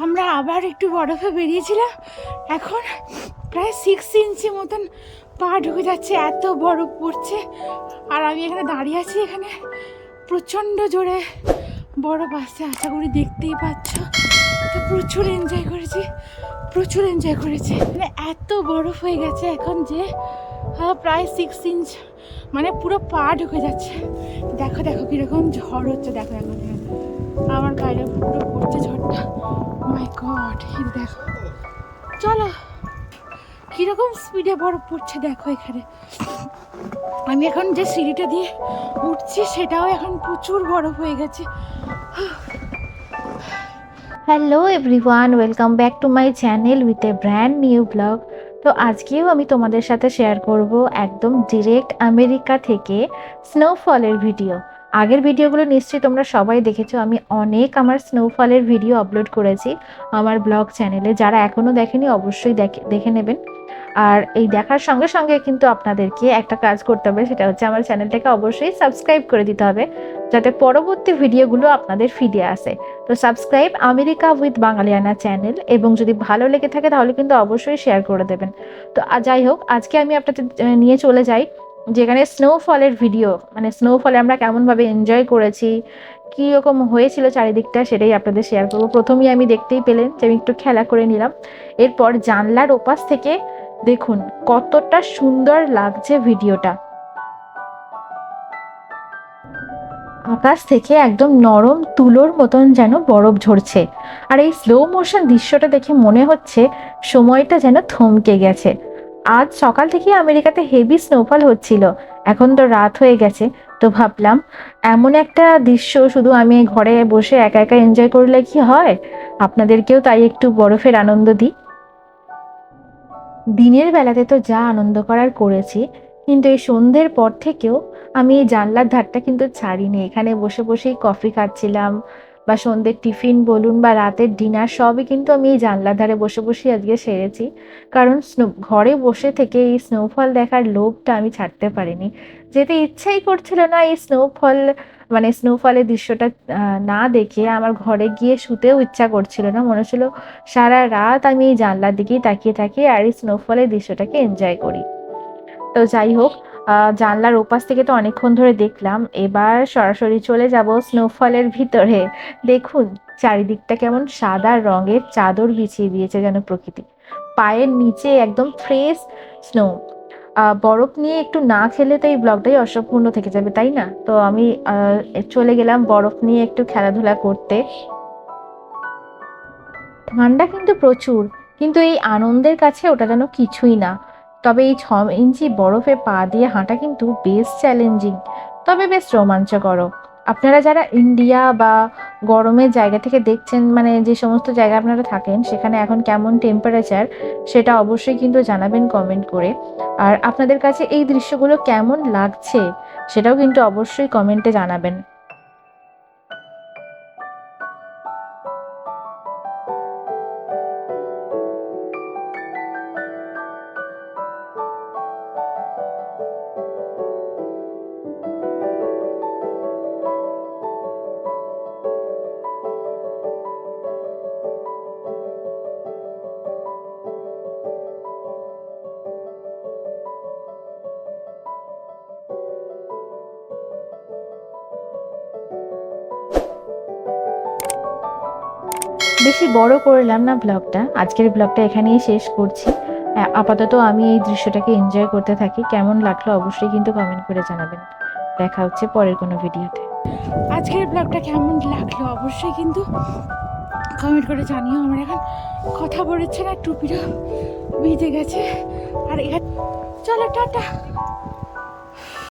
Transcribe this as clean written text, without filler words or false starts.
আমরা আবার একটু বরফে বেরিয়েছিলাম, এখন প্রায় 6 ইঞ্চি মতন পা ঢুকে যাচ্ছে, এত বরফ পড়ছে। আর আমি এখানে দাঁড়িয়ে আছি, এখানে প্রচণ্ড জোরে বরফ আসছে, আশা করি দেখতেই পাচ্ছ। তো প্রচুর এনজয় করেছি, প্রচুর এনজয় করেছি। মানে এত বরফ হয়ে গেছে এখন যে প্রায় 6 ইঞ্চ, মানে পুরো পা ঢুকে যাচ্ছে। দেখো দেখো কীরকম ঝড় হচ্ছে, দেখো এখন আমার বাইরে পুরো পড়ছে ঝড়টা। মাই গড, এই দেখো, চলো কীরকম স্পিডে বরফ পড়ছে দেখো এখানে। আমি এখন যে সিঁড়িটা দিয়ে উঠছি সেটাও এখন প্রচুর বরফ হয়ে গেছে। Hello everyone, welcome back to my channel with a brand new blog. তো আজকেও আমি তোমাদের সাথে শেয়ার করব একদম ডিরেক্ট আমেরিকা থেকে স্নোফলের ভিডিও। আগের ভিডিওগুলো নিশ্চয়ই তোমরা সবাই দেখেছো, আমি অনেক আমার স্নোফলের ভিডিও আপলোড করেছি আমার ব্লগ চ্যানেলে। যারা এখনও দেখেনি অবশ্যই দেখে নেবেন। আর এই দেখার সঙ্গে সঙ্গে কিন্তু আপনাদেরকে একটা কাজ করতে হবে, সেটা হচ্ছে আমার চ্যানেলটাকে অবশ্যই সাবস্ক্রাইব করে দিতে হবে, যাতে পরবর্তী ভিডিওগুলো আপনাদের ফিডে আসে। তো সাবস্ক্রাইব আমেরিকা উইথ বাঙালিয়ানা চ্যানেল, এবং যদি ভালো লেগে থাকে তাহলে কিন্তু অবশ্যই শেয়ার করে দেবেন। তো যাই হোক, আজকে আমি আপনাদের নিয়ে চলে যাই যেখানে স্নোফলের ভিডিও, মানে স্নোফলে আমরা কেমনভাবে এনজয় করেছি, কীরকম হয়েছিল চারিদিকটা, সেটাই আপনাদের শেয়ার করবো। প্রথমেই আমি দেখতেই পেলেন যে আমি একটু খেলা করে নিলাম। এরপর জানলার ওপাশ থেকে দেখুন কতটা সুন্দর লাগছে ভিডিওটা। আকাশ থেকে একদম নরম তুলোর মতন যেন বরফ ঝরছে। আর এই স্লো মোশন দৃশ্যটা দেখে মনে হচ্ছে সময়টা যেন থমকে গেছে। আজ সকাল থেকে আমেরিকাতে হেভি স্নোফল হচ্ছিল, এখন তো রাত হয়ে গেছে। তো ভাবলাম এমন একটা দৃশ্য শুধু আমি ঘরে বসে একা একা এনজয় করলে কি হয়, আপনাদেরকেও তাই একটু বরফের আনন্দ দিই। দিনের বেলাতে তো যা আনন্দ করার করেছি, কিন্তু এই সন্ধ্যের পর থেকেও আমি এই জানলার ধারটা কিন্তু ছাড়িনি। এখানে বসে বসেই কফি খাচ্ছিলাম, বা সন্ধ্যের টিফিন বলুন বা রাতের ডিনার, সবই কিন্তু আমি এই জানলার ধারে বসে বসেই আজকে সেরেছি। কারণ ঘরে বসে থেকে এই স্নোফল দেখার লোভটা আমি ছাড়তে পারিনি। যেতে ইচ্ছাই করছিল না এই স্নোফল, মানে স্নোফলের দৃশ্যটা না দেখে আমার ঘরে গিয়ে শুতেও ইচ্ছা করছিল না। মনে হচ্ছিল সারা রাত আমি এই জানলার দিকেই তাকিয়ে থাকি আর এই স্নোফলের দৃশ্যটাকে এনজয় করি। তো যাই হোক, জানলার ওপাশ থেকে তো অনেকক্ষণ ধরে দেখলাম, এবার সরাসরি চলে যাব স্নোফলের ভিতরে। দেখুন চারিদিকটা কেমন সাদা রঙের চাদর বিছিয়ে দিয়েছে যেন প্রকৃতি। পায়ের নিচে একদম ফ্রেশ স্নো। বরফ নিয়ে একটু না খেলে তো এই ব্লগটাই অসম্পূর্ণ থেকে যাবে, তাই না? তো আমি চলে গেলাম বরফ নিয়ে একটু খেলাধুলা করতে। ঠান্ডা কিন্তু প্রচুর, কিন্তু এই আনন্দের কাছে ওটা যেন কিছুই না। তবে এই 6 ইঞ্চি বরফে পা দিয়ে হাঁটা কিন্তু বেশ চ্যালেঞ্জিং, তবে বেশ রোমাঞ্চকর। আপনারা যারা ইন্ডিয়া বা গরমের জায়গা থেকে দেখছেন, মানে যে সমস্ত জায়গায় আপনারা থাকেন সেখানে এখন কেমন টেম্পারেচার, সেটা অবশ্যই কিন্তু জানাবেন কমেন্ট করে। আর আপনাদের কাছে এই দৃশ্যগুলো কেমন লাগছে সেটাও কিন্তু অবশ্যই কমেন্টে জানাবেন। বেশি বড় করলাম না ব্লগটা, আজকের ব্লগটা এখানেই শেষ করছি। আপাতত আমি এই দৃশ্যটাকে এনজয় করতে থাকি। কেমন লাগলো অবশ্যই কিন্তু কমেন্ট করে জানাবেন। দেখা হচ্ছে পরের কোনো ভিডিওতে। আজকের ব্লগটা কেমন লাগলো অবশ্যই কিন্তু কমেন্ট করে জানিও। আমার এখন কথা বলেছে না, টুপিটা ভিজে গেছে। আর এখানে চলো টাটা।